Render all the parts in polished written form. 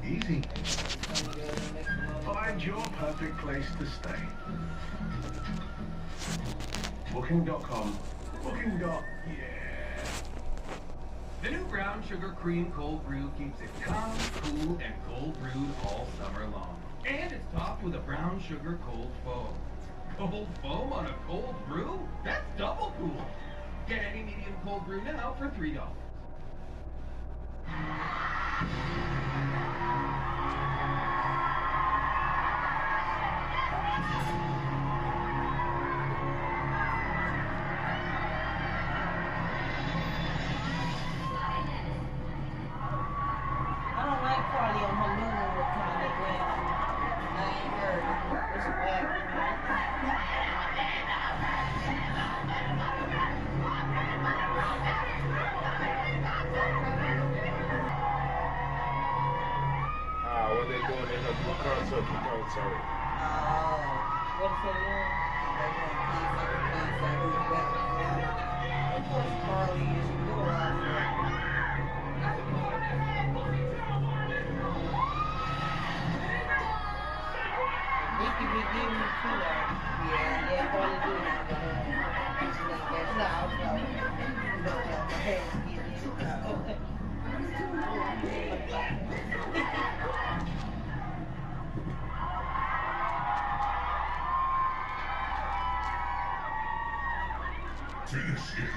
easy. Find your perfect place to stay. Booking.com. Yeah. The new brown sugar cream cold brew keeps it calm, cool, and cold brewed all summer long. And it's topped with a brown sugar cold foam. Cold foam on a cold brew? That's double cool. Get any medium cold brew now for $3. What they doing in her concert? What's it doing? They're doing concert. Of course, Carly is doing around here. He could be giving me too long. Yeah, Carly do now, but she's not that loud, so you don't have my hands get in. Finish him.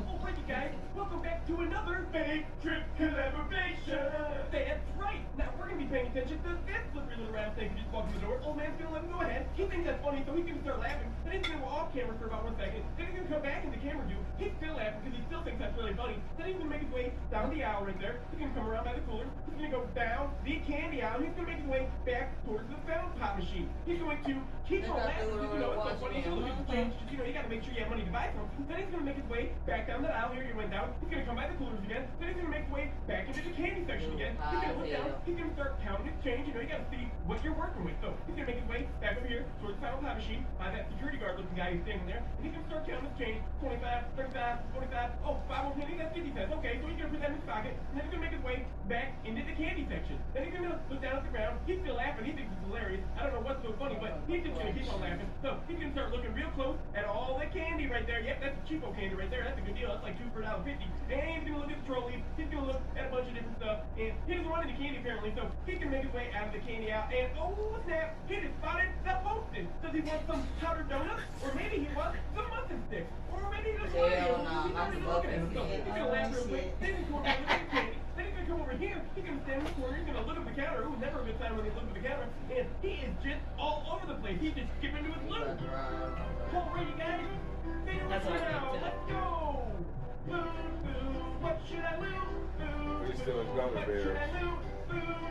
Alright, you guys, welcome back to another Big Trip collaboration. That's right. Now we're gonna be paying attention to this slippery little round thing who just walked in the door. Old man's gonna let him go ahead. He thinks that's funny, so he's gonna start laughing. Then he's gonna go off camera for about 1 second. Then he's gonna come back into camera view. He's still laughing because he still thinks that's really funny. Then he's gonna make his way down the aisle right there. He's gonna come around by the cooler. He's gonna go down the candy aisle. He's gonna make his way back towards the fountain pop machine. He's going to keep on laughing because you know it's so funny. He's gonna look at the change because you know you gotta make sure you have money to buy something. Then he's gonna make his way back down the aisle. Here you went down. He's gonna come by the coolers again. Then he's gonna make his way back into the candy section again. He's gonna look down. He's gonna start counting his change. You know you gotta see what you're working with. So he's gonna make his way back over here towards the fountain pop machine by that security guard looking guy who's standing there. And he's gonna start counting his change. 25, 35, 45. Oh, 5 more pennies. That's 50 cents. Okay, so he's gonna put that in his pocket. And then he's gonna make his way back into the candy section. Then he's gonna look down at the ground. He's still laughing. He thinks it's hilarious. I don't know what's so funny, but he's just gonna keep on laughing. So he's gonna start looking real close at all the candy right there. Yep, that's a cheapo candy right there. That's a good deal. That's like 2 for $1.50. And he's gonna look at the trolleys. He's gonna look at a bunch of different stuff. And he doesn't want any candy apparently, so he can make his way out of the candy aisle. And oh snap, he just spotted the postage. Does he want some powdered donuts? Or maybe he wants some muffin sticks. Or maybe he doesn't want any. He's already looking at him. So he's gonna laugh real quick. Then he's going to look at the candy. Then he's gonna come over here. He's gonna stand in the corner. He's gonna look at the counter. Ooh, never a good time when they look at the counter. And he is just all over the place. He's just skipping to his loot. All right, you guys. Figure it out. Let's go. What should I do? He's still a gummy bear.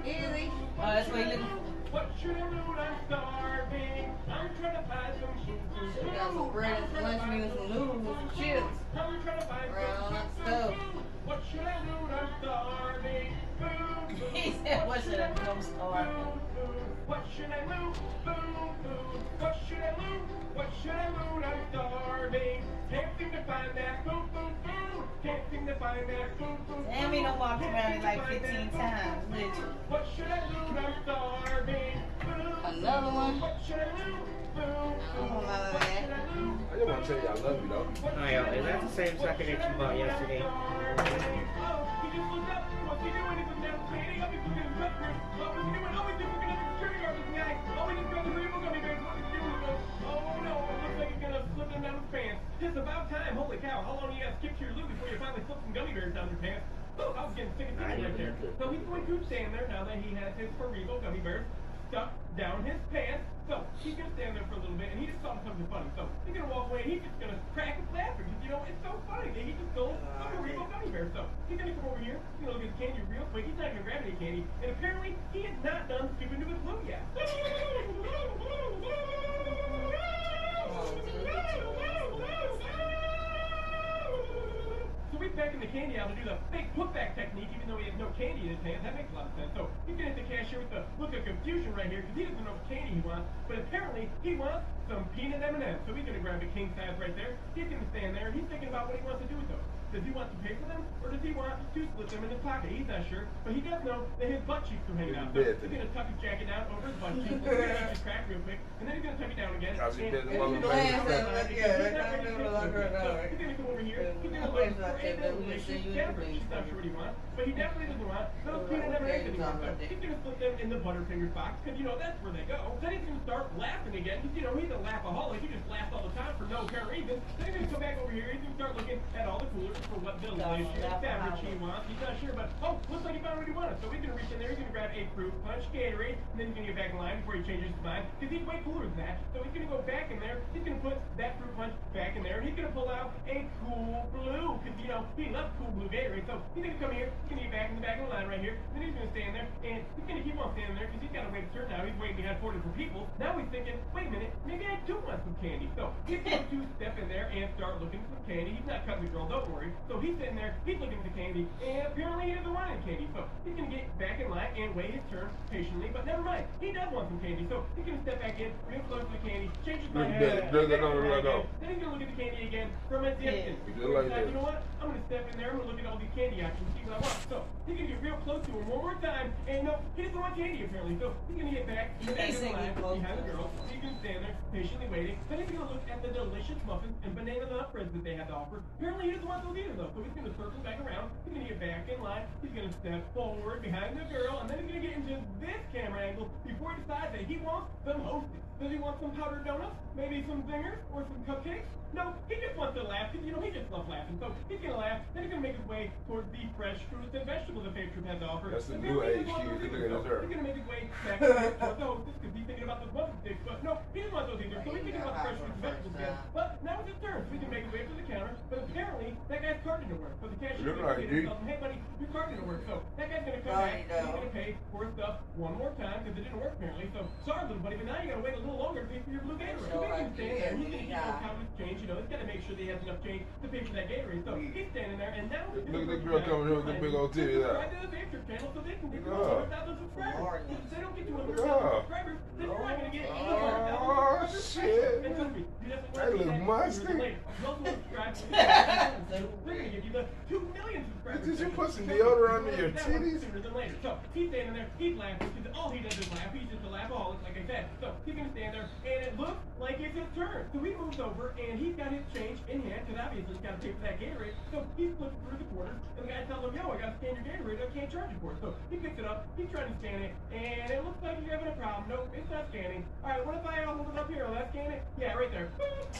Easy. Oh, that's what he looking for. What should I do? I'm starving. I'm trying to buy some food. Should got some bread and some lunch meat and some noodles and some chips. I'm trying to buy Around stuff. What should I do? I'm starving. Food. He said, what should I do? I'm starving. What should I do? Food. What should I do? What should I do? I'm starving. Can't seem to find that food. Can't seem to find that food. Damn, he done walked around it like 15 times, literally. What should I do? I'm starving. Another one. What should I do? I don't know that. I just want to tell you I love you though. Oh yeah, is that the same sucker that you bought yesterday? Oh, he just looked up. What's he doing? He's looking at the painting. Oh, he's looking at the customers. Oh, what's he doing? Oh, he's just looking at the security guard, this guy. Oh, he just got the rainbow gummy bears. What's he doing? Oh no, it looks like he's gonna slip them down his pants. It's about time. Holy cow. How long do you gotta skip to your loot before you finally slip some gummy bears down your pants? Oh, I was getting sick of thinking right there. So he's going to stand there now that he has his Haribo gummy bears stuck down his pants. So he's gonna stand there for a little bit and he just saw something funny. So he's gonna walk away and he's just gonna crack up laughing because you know it's so funny that he just stole a Haribo gummy bear. So he's gonna come over here, he's gonna look at the candy real quick. He's not gonna grab any candy, and apparently he is not done skipping to his loot yet. So we're back in the the candy out to do the fake putback technique, even though he has no candy in his hands. That makes a lot of sense. So he's getting the cashier with the look of confusion right here because he doesn't know what candy he wants, but apparently he wants some peanut M&Ms. So he's going to grab a king size right there. He's going to stand there and he's thinking about what he wants to do with those. Does he want to pay for them, or does he want to split them in his pocket? He's not sure, but he does know that his butt cheeks are hanging out. So he's going to tuck his jacket down over his butt cheeks, he's going to his crack real quick, and then he's going to tuck it down again. How's he and been? he's going to come over here. He's going to look for a delicious beverage. He's not sure what he wants, but he definitely doesn't want those peanut M&Ms anymore. So he's going to split them in the Butterfingers box, because you know that's where they go. Then he's going to start laughing again, because you know he's a laughaholic. He just laughs all the time for no apparent reason. Then he's going to come back over here. He's going to start looking at all the coolers for what delicious beverage he wants. He's not sure, but oh, looks like he found what he wanted. So he's going to reach in there. He's going to grab a fruit punch Gatorade, and then he's going to get back in line before he changes his mind, because he's way cooler than that. So he's going to go back in there. He's going to put that fruit punch back in there, and he's going to pull out a cool blue, because you know he loves cool blue Gatorade. So he's going to come here. He's going to get back in the back of the line right here. Then he's going to stand there, and he's going to keep on standing there because he's got to wait a turn now. He's waiting behind 4 different people. Now he's thinking, wait a minute, maybe I do want some candy. So he's going to step in there and start looking for some candy. He's not cutting the girl, don't worry. So he's sitting there, he's looking for the candy, and apparently he doesn't want any candy. So he's going to get back in line and wait his turn patiently. But never mind, he does want some candy. So he's going to step back in, real close to the candy, change his mind. Then he's going to look at the candy again from a distance. You know what? I'm going to step in there, I'm going to look at all these candy options, see what I want. So he's going to get real close to him one more time, and no, he doesn't want candy apparently. So he's going to get back in the back of the line behind the girl. He's going to stand there, patiently waiting. Then he's going to look at the delicious muffins and banana nut breads that they have to offer. Apparently he doesn't want those either though. So he's going to circle back around. He's going to get back in line. He's going to step forward behind the girl, and then he's going to get into this camera angle before he decides that he wants some hostess. Does he want some powdered donuts? Maybe some zingers or some cupcakes? No, he just wants to laugh because, you know, he just loves laughing. So he's going to laugh, then he's going to make his way towards the fresh fruits and vegetables that Faith Trip has to offer. That's the new age key. He's going to make his way back towards the hostess because he's thinking about those muffin sticks. But no, he doesn't want those either. So he's thinking about fresh fruits and vegetables again. But now it's his turn. So he can make his way up to the counter. But apparently, that guy's card didn't work. So the cashier is going to tell him, hey, buddy, your card didn't work. So that guy's going to come back. He's going to pay for his stuff one more time because it didn't work apparently. So sorry, little buddy, but now you got to wait a little longer to pay for your blue Gatorade. So he's going to stand there. He's going to keep on counting his change. You know, he's got to make sure that he has enough change to pay for that Gatorade. So he's standing there, and now look at the girl coming here with the big old titty out. Right to the Faith Trip channel so they can get to 100,000 subscribers. If they don't get to 100,000 subscribers, then you're not going to get any 100,000 subscribers. Shit. And trust me, you just That look musty. You also subscribe to the channel. They're going to give you the 2 million subscribers. Did you put some deodorant on your titties? Sooner than later. So he's standing there, he's laughing because all he does is laugh. He's just a laughaholic, like I said. So he's going to stand there, and it looks like it's his turn. So he moves over, and he's got his change in hand because obviously he's got to pay for that Gatorade. So he flips through the quarters, and the guy tells him, yo, I got to scan your Gatorade. I can't charge you for it. So he picks it up, he's trying to scan it, and it looks like he's having a problem. Nope, it's not scanning. All right, what if I hold it up here? Will that scan it? Yeah, right there.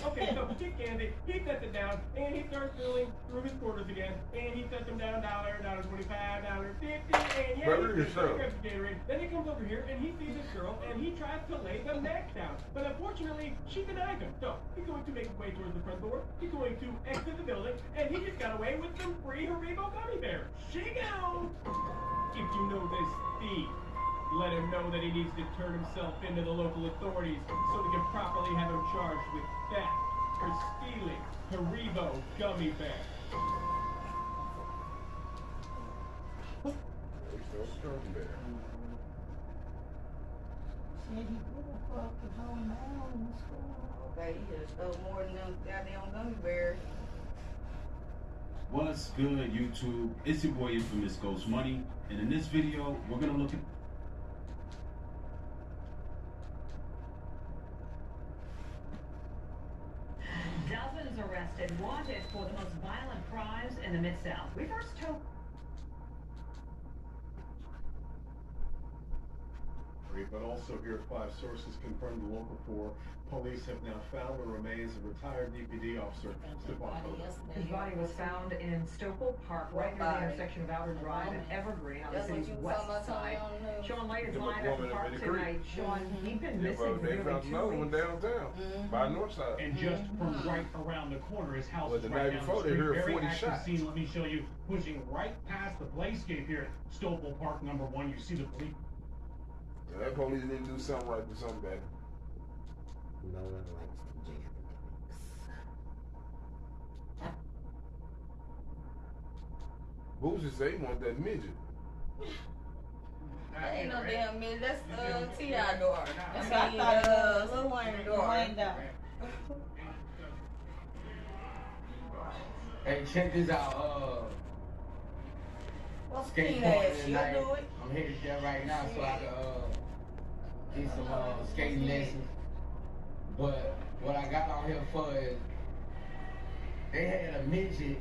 Okay, so he scans it, he sets it down, and he starts filling through his quarters again, and he sets them down $1, $1.25, $1.50, and yeah, he grabs the Gatorade. Then he comes over here, and he sees this girl, and he tries to lay the neck down. But unfortunately, she denies him. So he's going to make his way towards the front door. He's going to exit the building, and he just got away with some free Haribo gummy bears. She goes! If you know this thief, let him know that he needs to turn himself into the local authorities so we can properly have him charged with theft for stealing Haribo gummy bears. Okay, he just stole more than them goddamn gummy bears. What's good, YouTube? It's your boy Infamous Ghost Money, and in this video, we're gonna look at dozens arrested, wanted for the most violent crimes in the Mid-South. We first told. But also here, 5 sources confirmed the local 4 police have now found the remains of retired DPD officer Stephon. His body was found in Stokely Park, right near the intersection of Outer Drive and Evergreen on the city's west side. Sean Lane is live at the park tonight. Sean, he's been missing for They nearly found 2 another one weeks. downtown by north side. And just from right around the corner, his house Well, is the right night down before, the they street. heard Very 40 active shots. scene. Let me show you, pushing right past the playscape here at Stokely Park number 1. You see the police. Yeah, that police didn't do something right or something bad. No one likes the jam. Boosie say he want that midget. That ain't no damn midget. That's T.I. daughter. That's what I thought it was. Lil Wayne daughter. Hey, check this out. What's skateboarding She'll tonight. do it. I'm headed there right now so I can get some skating lessons. But what I got on here for is they had a midget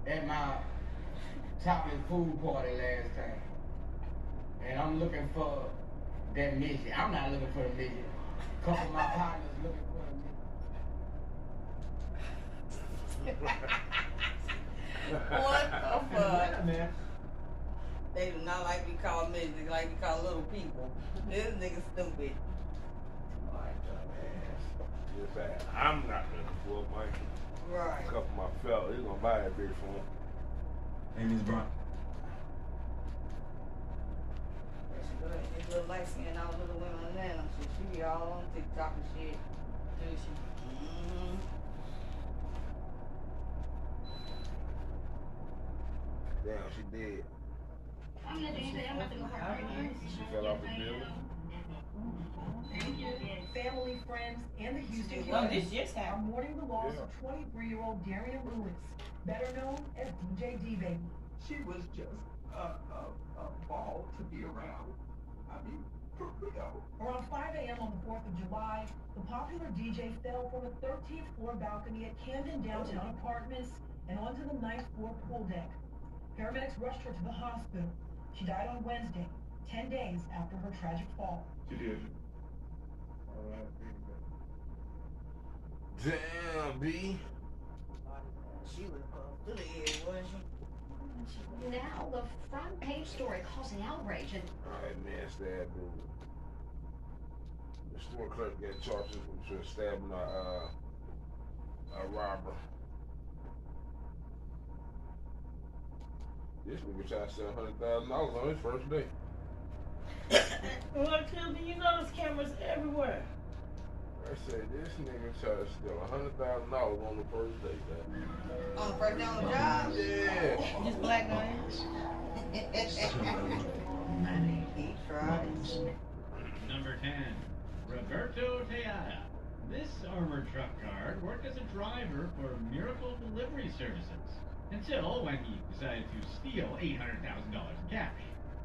at my chocolate food party last time. And I'm looking for that midget. I'm not looking for the midget. A couple of my partners looking for the midget. What the fuck? They do not like to be called midgets. They like to be called little people. This nigga stupid. Just I'm not looking for it, Mike. Right. A couple of my fellas, he's gonna buy that bitch for him. Hey, Miss Brown. This little light skin, all little women in Atlanta. She be all on TikTok and shit. Do she? Damn, she did. I'm not doing that. I'm not gonna hurt her. She fell off the building. Family, friends, and the Houston Oh, this Rockets just are happened. mourning the loss of 23-year-old Darian Lewis, better known as DJ D-Baby. She was just a ball to be around. I mean, for real. Around 5 a.m. on the 4th of July, the popular DJ fell from a 13th floor balcony at Camden Downtown Apartments and onto the 9th floor pool deck. Paramedics rushed her to the hospital. She died on Wednesday, 10 days after her tragic fall. She did. Damn, B. She was close to the head, wasn't she? Now the front page story causing outrage and Alright, man, stab dude. The store clerk got charged with stabbing a robber. This nigga tried to sell $100,000 on his first day. well, Tildy, you know there's cameras everywhere. I said this nigga tried to steal $100,000 on the first day, man. On the first day on the job? Yeah. This black guy? He tried. Number 10, Roberto Tejada. This armored truck guard worked as a driver for Miracle Delivery Services until when he decided to steal $800,000 in cash.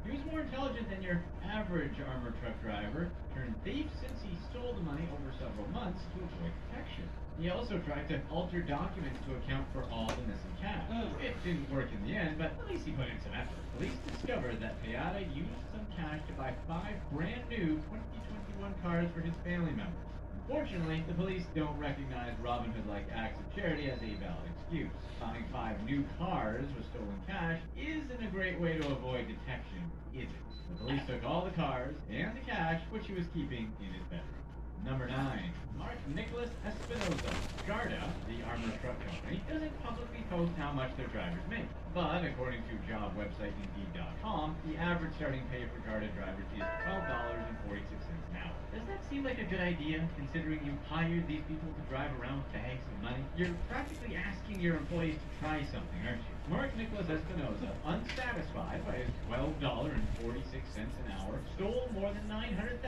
He was more intelligent than your average armored truck driver, turned thief since he stole the money over several months to avoid detection. He also tried to alter documents to account for all the missing cash. It didn't work in the end, but at least he put in some effort. Police discovered that Tejada used some cash to buy 5 brand new 2021 cars for his family members. Unfortunately, the police don't recognize Robin Hood-like acts of charity as a valid excuse. Buying 5 new cars with stolen cash isn't a great way to avoid detection, is it? The police took all the cars and the cash, which he was keeping in his bedroom. Number 9. Mark Nicholas Espinoza. Garda, the armored truck company, doesn't publicly post how much their drivers make. But according to job website Indeed.com, the average starting pay for Garda drivers is $12.46 an hour. Does that seem like a good idea, considering you hired these people to drive around with bags of money? You're practically asking your employees to try something, aren't you? Mark Nicholas Espinoza, unsatisfied by his $12.46 an hour, stole more than $900,000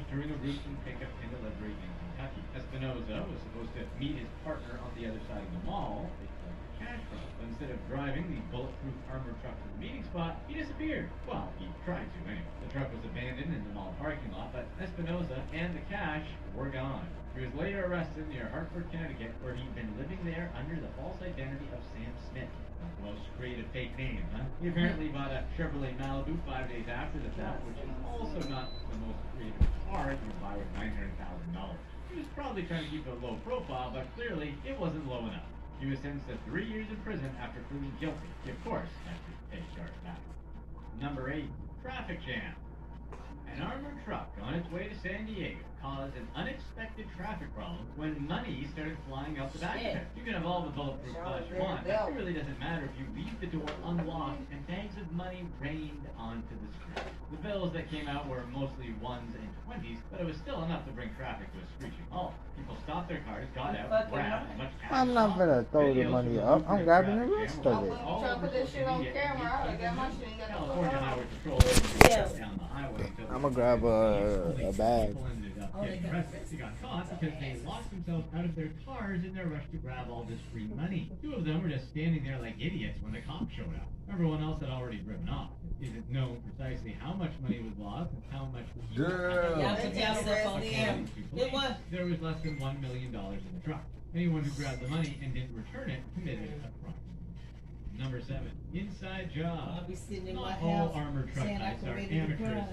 during a routine pickup and delivery in Kentucky. Espinoza was supposed to meet his partner on the other side of the mall. They collected cash from him. But instead of driving the bulletproof armored truck to the meeting spot, he disappeared. Well, he tried to anyway. The truck was abandoned in the mall parking lot, but Espinoza and the cash were gone. He was later arrested near Hartford, Connecticut, where he'd been living there under the false identity of Sam Smith. Not the most creative fake name, huh? He apparently bought a Chevrolet Malibu 5 days after the theft, which is also not the most creative car you can buy with $900,000. He was probably trying to keep a low profile, but clearly it wasn't low enough. He was sentenced to 3 years in prison after pleading guilty. He, of course, had to pay charge back. Number 8. Traffic jam. An armored truck on its way to San Diego caused an unexpected traffic problem when money started flying out the back of it. You can have all the bulletproof glass you want, but it really doesn't matter if you leave the door unlocked and bags of money rained onto the street. The bills that came out were mostly 1s and 20s, but it was still enough to bring traffic to a screeching halt. People stopped their cars, got out, grabbed as much cash I'm not gonna throw the money up. I'm grabbing the rest of it. I'm trying to put that shit on camera. I got my shit ain't got no California phone. Highway Patrol shut down the highway until I'm gonna grab a bag. people ended up getting arrested. They got caught because they locked themselves out of their cars in their rush to grab all this free money. 2 of them were just standing there like idiots when the cops showed up. Everyone else had already driven off. It isn't known precisely how much money was lost and how much was used. There was less than $1 million in the truck. Anyone who grabbed the money and didn't return it committed a crime. Number 7, inside job. I'll be sitting in my Not all house armored truck saying I types are committed a amateurs crime.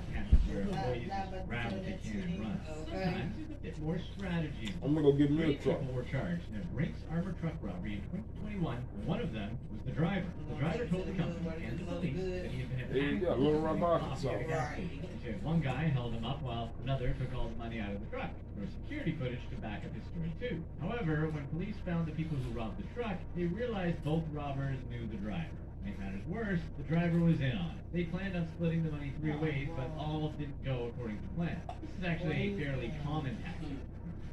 where employees just grab what they can and run. Sometimes there's a bit more strategy. I'm gonna go get me a 3 truck. people were charged in a Brinks armored truck robbery in 2021. One of them was the driver. The driver told the company and the police that he had been There you go, Little Rock, Arkansas. He said one guy held him up while another took all the money out of the truck. There was security footage to back up his story too. However, when police found the people who robbed the truck, they realized both robbers knew the driver. To make matters worse, the driver was in on it. They planned on splitting the money 3 ways, but all didn't go according to plan. This is actually a fairly common tactic.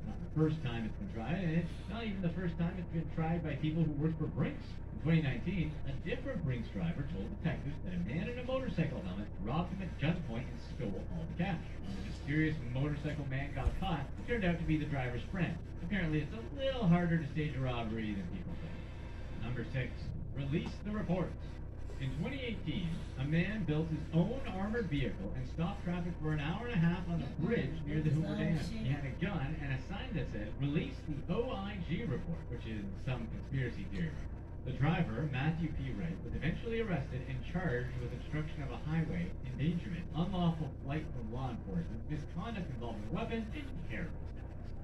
Not the first time it's been tried, and it's not even the first time it's been tried by people who work for Brinks. In 2019, a different Brinks driver told detectives that a man in a motorcycle helmet robbed him at gunpoint and stole all the cash. When the mysterious motorcycle man got caught, it turned out to be the driver's friend. Apparently, it's a little harder to stage a robbery than people think. Number 6. Release the reports. In 2018, a man built his own armored vehicle and stopped traffic for an hour and a half on a bridge near the Hoover Dam. He had a gun and a sign that said, "Release the OIG report," which is some conspiracy theory. The driver, Matthew P. Wright, was eventually arrested and charged with obstruction of a highway, endangerment, unlawful flight from law enforcement, misconduct involving a weapon, and terrorism.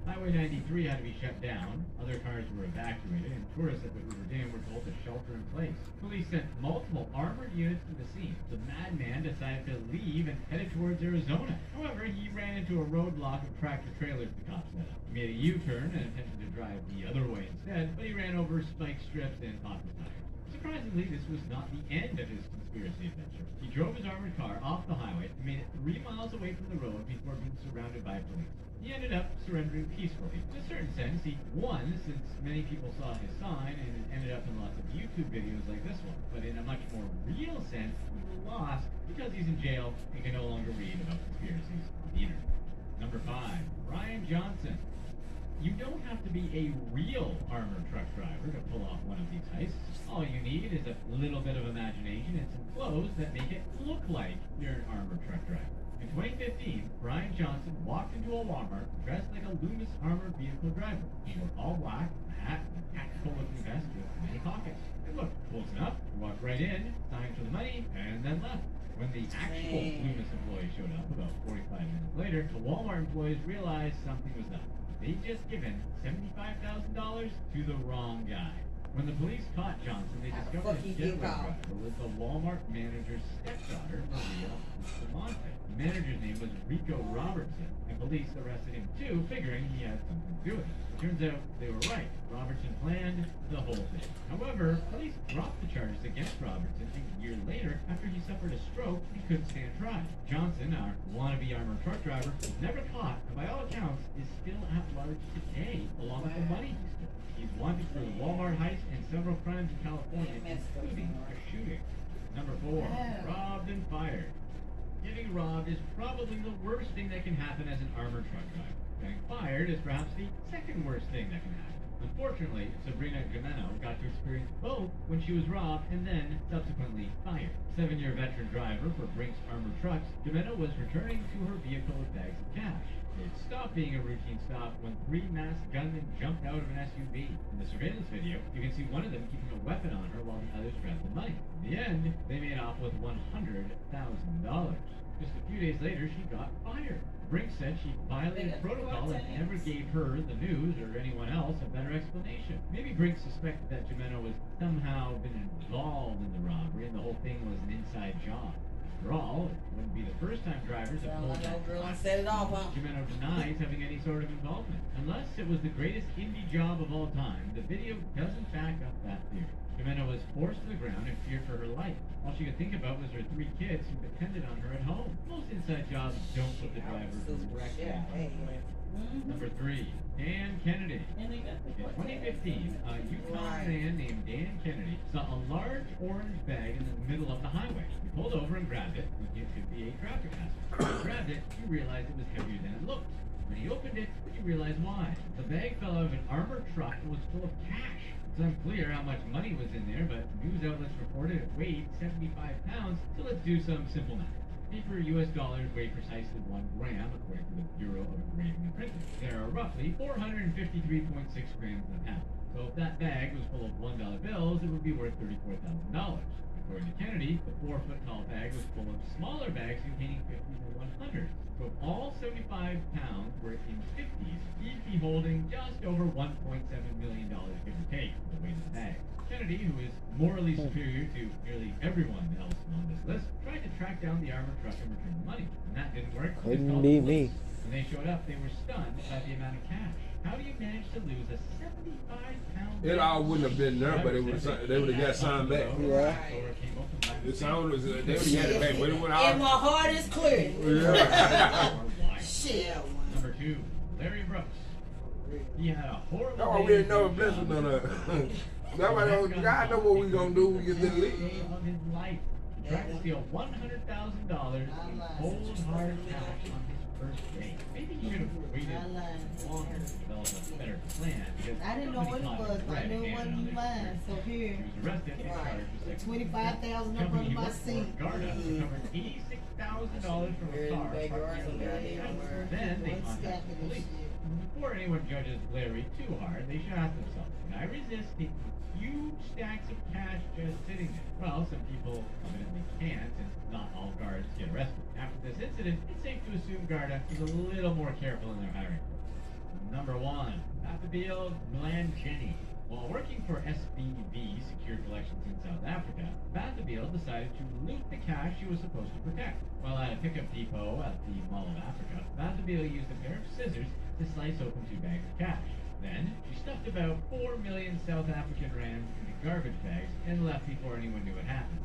Highway 93 had to be shut down, other cars were evacuated, and tourists at the Hoover Dam were told to shelter in place. Police sent multiple armored units to the scene. The madman decided to leave and headed towards Arizona. However, he ran into a roadblock of tractor-trailers the cops set up. He made a U-turn and attempted to drive the other way instead, but he ran over spike strips and popped his tires. Surprisingly, this was not the end of his conspiracy adventure. He drove his armored car off the highway and made it 3 miles away from the road before being surrounded by police. He ended up surrendering peacefully. In a certain sense, he won, since many people saw his sign and it ended up in lots of YouTube videos like this one. But in a much more real sense, he lost because he's in jail and can no longer read about conspiracies on the internet. Number 5, Brian Johnson. You don't have to be a real armored truck driver to pull off one of these heists. All you need is a little bit of imagination and some clothes that make it look like you're an armored truck driver. In 2015, Brian Johnson walked into a Walmart dressed like a Loomis armored vehicle driver. He wore all black, a hat, and a tactical-looking vest with many pockets. It looked close enough. He walked right in, signed for the money, and then left. When the actual Loomis employee showed up about 45 minutes later, the Walmart employees realized something was up. They'd just given $75,000 to the wrong guy. When the police caught Johnson, they discovered his getaway driver was the Walmart manager's stepdaughter, Maria Bustamante. The manager's name was Rico Robertson, and police arrested him too, figuring he had something to do with it. Turns out they were right. Robertson planned the whole thing. However, police dropped the charges against Robertson a year later after he suffered a stroke and couldn't stand trial. Johnson, our wannabe armored truck driver, was never caught, and by all accounts, is still at large today, along with the money he stole. He's wanted for the Walmart heist and several crimes in California, including a shooting. Number 4, robbed and fired. Getting robbed is probably the worst thing that can happen as an armored truck driver. Getting fired is perhaps the second worst thing that can happen. Unfortunately, Sabrina Gimeno got to experience both when she was robbed and then subsequently fired. 7-year veteran driver for Brinks Armored Trucks, Gimeno was returning to her vehicle with bags of cash. It stopped being a routine stop when 3 masked gunmen jumped out of an SUV. In the surveillance video, you can see one of them keeping a weapon on her while the others grabbed the money. In the end, they made off with $100,000. Just a few days later, she got fired. Brinks said she violated protocol and never gave her, the news, or anyone else a better explanation. Maybe Brinks suspected that Gimeno was somehow been involved in the robbery and the whole thing was an inside job. After all, it wouldn't be the first time drivers have Sound pulled like that old girl and class. set it off, huh? Jimeno denies having any sort of involvement. Unless it was the greatest indie job of all time, the video doesn't back up that theory. Jimeno was forced to the ground and feared for her life. All she could think about was her 3 kids who depended on her at home. Most inside jobs don't put the driver directly in harm's way. Number 3, Dan Kennedy. In 2015, a Yukon man named Dan Kennedy saw a large orange bag in the middle of the highway. He pulled over and grabbed it, thinking it could be a traffic hazard. When he grabbed it, he realized it was heavier than it looked. When he opened it, he realized why. The bag fell out of an armored truck and was full of cash. It's unclear how much money was in there, but news outlets reported it weighed 75 pounds, so let's do some simple math. Paper US dollars weigh precisely 1 gram, according to the Bureau of Engraving and Printing. There are roughly 453.6 grams in a pound. So if that bag was full of $1 bills, it would be worth $34,000. According to Kennedy, the 4-foot-tall bag was full of smaller bags containing 50 to 100. So if all 75 pounds were in 50s, he'd be holding just over $1.7 million, give or take, for the weight of the bag. Kennedy, who is morally superior to nearly everyone else on this list, tried to track down the armored truck and return the money. When that didn't work, he Couldn't called be the me. police. When they showed up, they were stunned by the amount of cash. How do you manage to lose a 75-pound It all wouldn't have been there, but they would have got signed back. Yeah. The sound was they would have got it back, but it went And my out. heart is clear. Yeah. Shit. Number 2, Larry Brooks. He had a horrible No, day we didn't know at if his this was job. gonna. Nobody knows. God know what we gonna do when we get to the Day league. of his life. He tried to steal $100,000 in cold hard cash on his first day. Maybe he should have waited longer to develop a better plan because I didn't know what it nobody was, caught but I him knew it red-handed wasn't on mine. this So here, He was arrested and charged with second degree theft. 25,000 up Company under he my worked for, seat. Garda, recovered $86,000 from a car parked near the house. Then they contacted the police. Before anyone judges Larry too hard, they should ask themselves, can I resist taking huge stacks of cash just sitting there? Well, some people evidently can't, since not all guards get arrested. After this incident, it's safe to assume Garda is a little more careful in their hiring. Number 1, Bathabile Mlangeni. While working for SBV Secure Collections in South Africa, Bathabile decided to loot the cash she was supposed to protect. While at a pickup depot at the Mall of Africa, Bathabile used a pair of scissors to slice open 2 bags of cash. Then, she stuffed about 4 million South African rands into garbage bags and left before anyone knew what happened.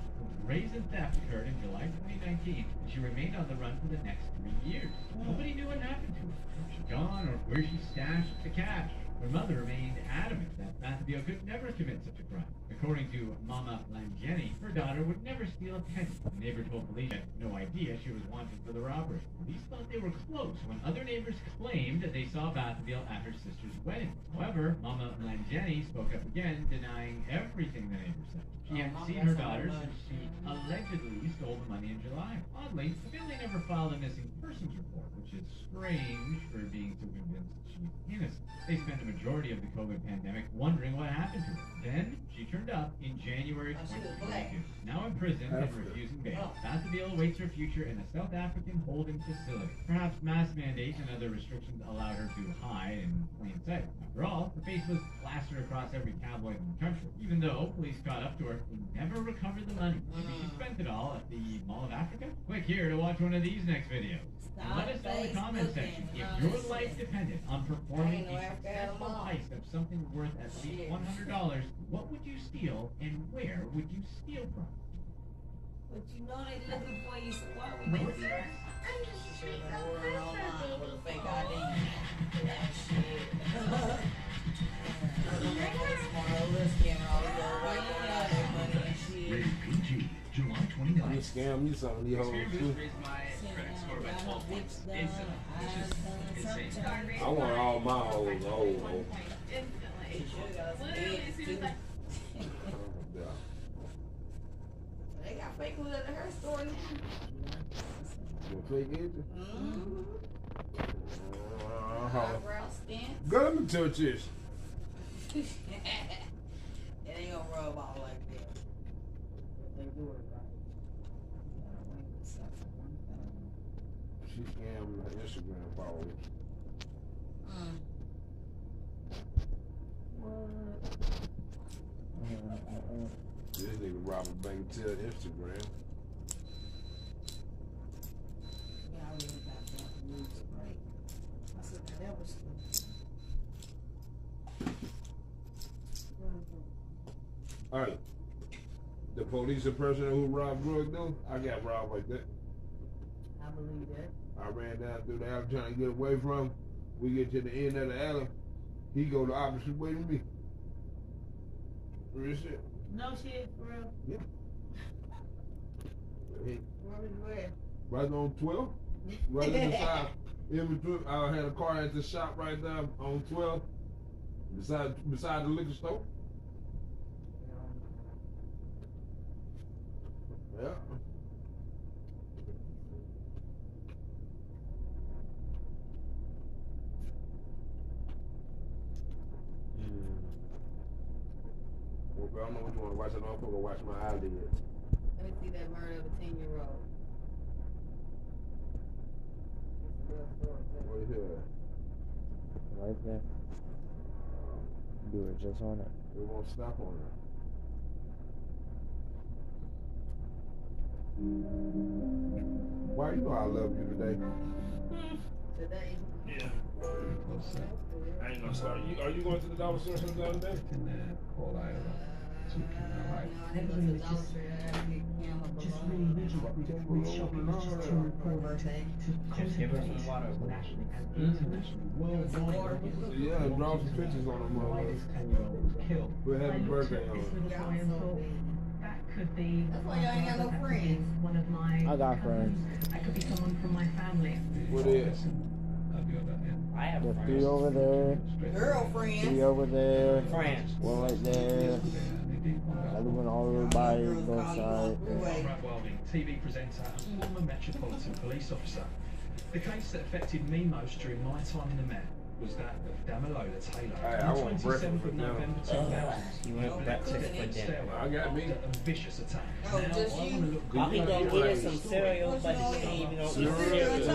Brazen theft occurred in July 2019, and she remained on the run for the next 3 years. Nobody knew what happened to her, where she gone, or where she stashed the cash. Her mother remained adamant that Bathabile could never commit such a crime. According to Mama Langeni, her daughter would never steal a penny. The neighbor told police she had no idea she was wanted for the robbery. Police thought they were close when other neighbors claimed that they saw Bathabile at her sister's wedding. However, Mama Langeni spoke up again, denying everything the neighbors said. She hadn't seen her daughter since she allegedly stole the money in July. Oddly, the family never filed a missing persons report, which is strange for being so convinced she's innocent. They spent the majority of the COVID pandemic wondering what happened to her. Then, she turned up in January 2022. Now in prison and refusing bail, Bathabile awaits her future in a South African holding facility. Perhaps mask mandates and other restrictions allowed her to hide in plain sight. After all, her face was plastered across every tabloid in the country. Even though police caught up to her, they never recovered the money. Maybe she spent it all at the Mall of Africa? Click here to watch one of these next videos. And let us know in the comment section if your life depended on performing a successful heist of something worth at least $100. What would you steal and where would you steal from? But you know they looking for you, so why would you do that? With a fake ID. Rated PG, July 29th. You scam you something, you hoes too. I want all my hoes old. They got fake ones at her store now. You fake it? Eyebrow stamps. Go let me touch this. It ain't gonna rub all like that. But they do it right. She scammed my Instagram followers. This nigga robbed a bank to Instagram. Alright. The police impersonator who robbed drug dealers, I got robbed like that. I believe that. I ran down through the alley trying to get away from him. We get to the end of the alley. He go the opposite way to me. Real shit. No shit, for real. Yeah. Where? Right on 12. Right in the side. In between, I had a car at the shop right there on 12. Beside the liquor store. Yeah. Well, I don't know what you want to watch. I know I'm gonna watch my eyelids. Let me see that murder of a 10-year-old. Right here. Right there. Do it just on it. We won't stop on it. Why you know I love you today? Today? Yeah. I ain't gonna start. Are you going to the dollar store sometime today? No, I didn't go to the Dollar Tree. I gotta get Cam up Just alone. really rigid with shopping is just too important to contemplate nationally and internationally, worldwide. Yeah, draw some pictures on them. Why this 10-year-old was killed. We're I having looked birthday at on this it. little boy and thought, that could be That's why y'all ain't got no friends. one of my I got cousins. friends. That could be someone from my family. What is? I have There's friends. 3 over there. 3 Girlfriend. over there. Friends. 1 right there. Another one all over by both sides. Brad Welding, TV presenter and former Metropolitan Police officer. The case that affected me most during my time in the Met was that of Damilola Taylor. Hey, I On the want breakfast 27th with of them. November 2000, You want breakfast for dinner? I got me. a vicious attack. Oh, Now, just I you? want to look I'll be good gonna at get the us some story. cereal, but she ain't even gonna eat Cereal.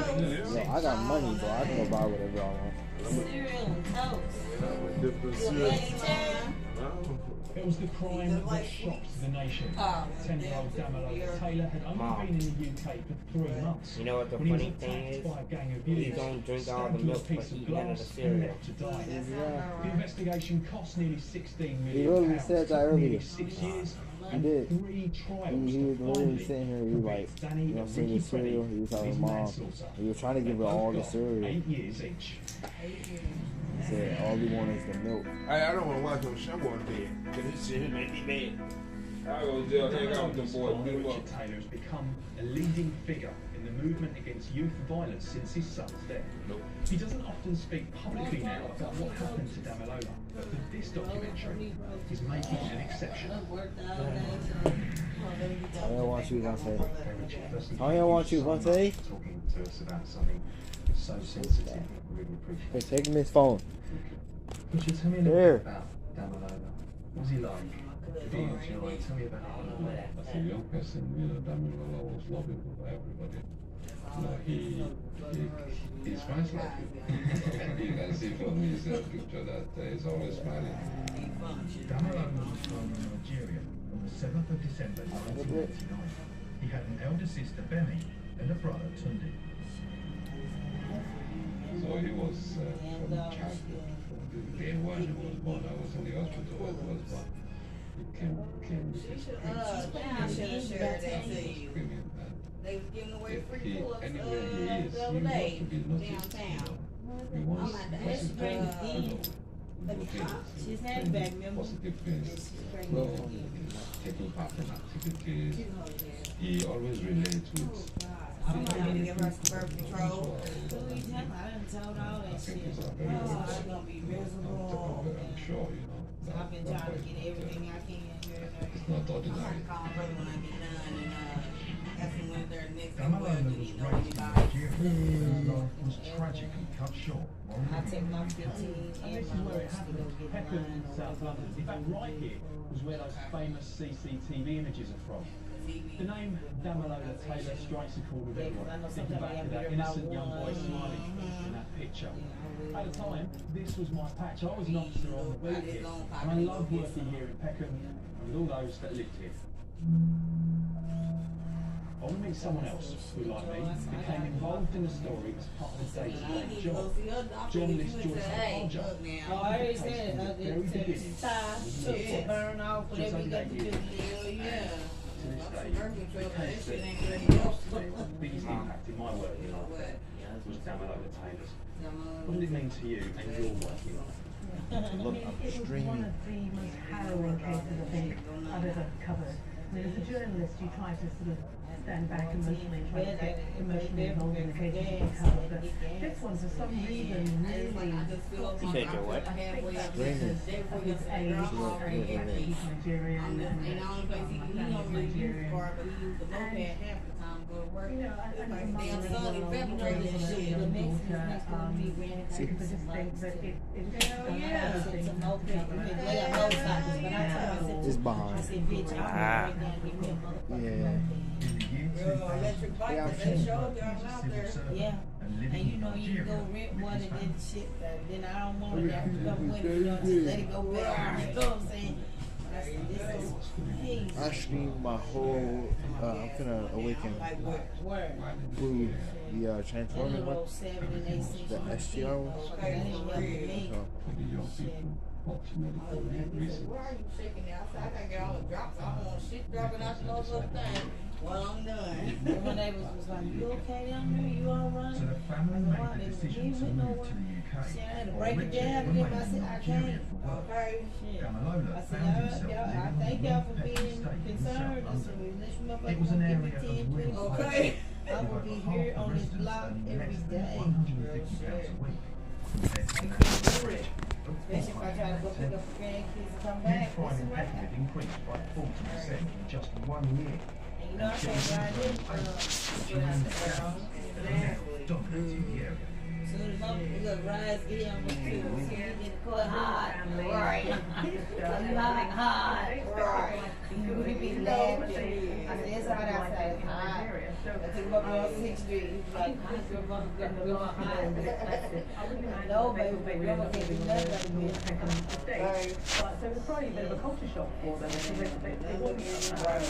cereal. Yo, I got money, bro. I can go buy whatever I want. Cereal and toast. It was the crime that shocked the nation. 10-year-old Damilola Taylor had only Mom. been in the UK for 3 months. You know what the when he was funny thing attacked is? by a gang of He's youths, gonna drink all the stabbed with milk a piece but of eat none of glass the and cereal. left to die. Yeah. The investigation cost nearly 16 He million literally pounds, said that took nearly earlier. 6 years, He and did. 3 trials He to was literally finally sitting here, he was like, convict Danny you know, and seeing Ricky the cereal. Freddie He was of telling his mom. manslaughter. He was trying to give her They all both the got cereal. 8 years each. He said all he wanted is the milk. Hey, I don't want to watch no show on bed. Cause he sit here and make me mad. I go to jail, hang out with them boys, beat them up. Richard Taylor has become a leading figure in the movement against youth violence since his son's death. He doesn't often speak publicly now about what happened to Damilola, but for this documentary, he's making an exception. I don't want you, Vontae. I don't want you, Vontae. Talking to us about something so sensitive. I really appreciate Hey, take him his phone. Richard, tell me a little Here. bit about Damilola. What was he like? Did he enjoy? Tell me about him. As a young person, Damilola was lovable by everybody. He smiles like you. You can see from his picture that he's always smiling. Damilola was born in Nigeria on the 7th of December 1989. He had an elder sister, Bemi, and a brother, Tunde. So he was from childhood, from the day one he was born. I was in the hospital when he was born. He came with his screaming. They was giving away free pull-ups Anywhere he is, the he other wants day to be noticed. downtown. He wants I'm at the positive, She's had back, remember? positive things. Taking part in activities. He always relates with. I'm not gonna give her some birth control. I think he's a very I'm gonna be miserable. I'm sure, you know. I've been trying to get everything I can here. It's not ordinary. I'm gonna call her when I get done and ask them when they're next Damilola week. was Do you know raised in anybody? Nigeria. His life was tragically cut short. I take my 15 And this is and my where it lunch to go happened. get Peckham, mine or South London. In fact, right here was where those famous CCTV images are from. The name Damilola Taylor strikes a chord with everyone. Thinking back to that innocent young boy smiling in that picture. At the time, this was my patch. I was an officer on the beat here, and I loved working here in Peckham and with all those that lived here. I want to meet someone else who, like me, became involved in the story as part of his day-to-day job. Journalist Joyce Arpaja. Oh, I already said it. Very beginning. To burn off whatever you got to do. Yeah. To this day, the case that had the biggest impact in my work was Damalola Taylor's. What did it mean to you and your working life? Look, it was one of the most harrowing cases I think I've ever covered. I mean, as a journalist, you try to sort of stand back emotionally, try to get emotionally involved in the cases you cover, but this one, for some reason, really got You said you're what? Because of his age, and he's Nigerian, and my family's Nigerian. You know, I think my mother and daughter, I just think that It's behind. Ah. Yeah. Electric bike, Yeah, they showed them out there. Yeah. And you know, you can go rent one and then shit, then I don't want it after come with it, you know, just let it go back. You know what I'm saying? Actually, my whole I'm gonna awaken through the Transformer one, the STR one. Why are you shaking the outside? I gotta get all the drops. I don't want shit dropping out the motherfucking thing. Well, I'm done. My neighbors was like, you okay down there? You alright? So the family made the decision to move to the UK. Shit, I had to break it down to them. I said, I can't. Okay, shit. I said, I thank y'all for being concerned. I said, unless you motherfuckers gonna give me 10, 20, okay. I will be here on this block every day. Especially if I try to go pick up grandkids and come back. Crime in Petwood increased by 40% in just 1 year. And you know, I can't ride in Dominating the area. as soon as I'm gonna rise here, I'm gonna feel as soon as you get the car hot. Right. You hot, hot. Right. We be laughing. I said, it's hot outside. It's hot. I took him up on 6th Street. He was like, your mother gonna go hot. No, baby, I'm gonna take you nothing. So it was probably a bit of a culture shock for them. They wasn't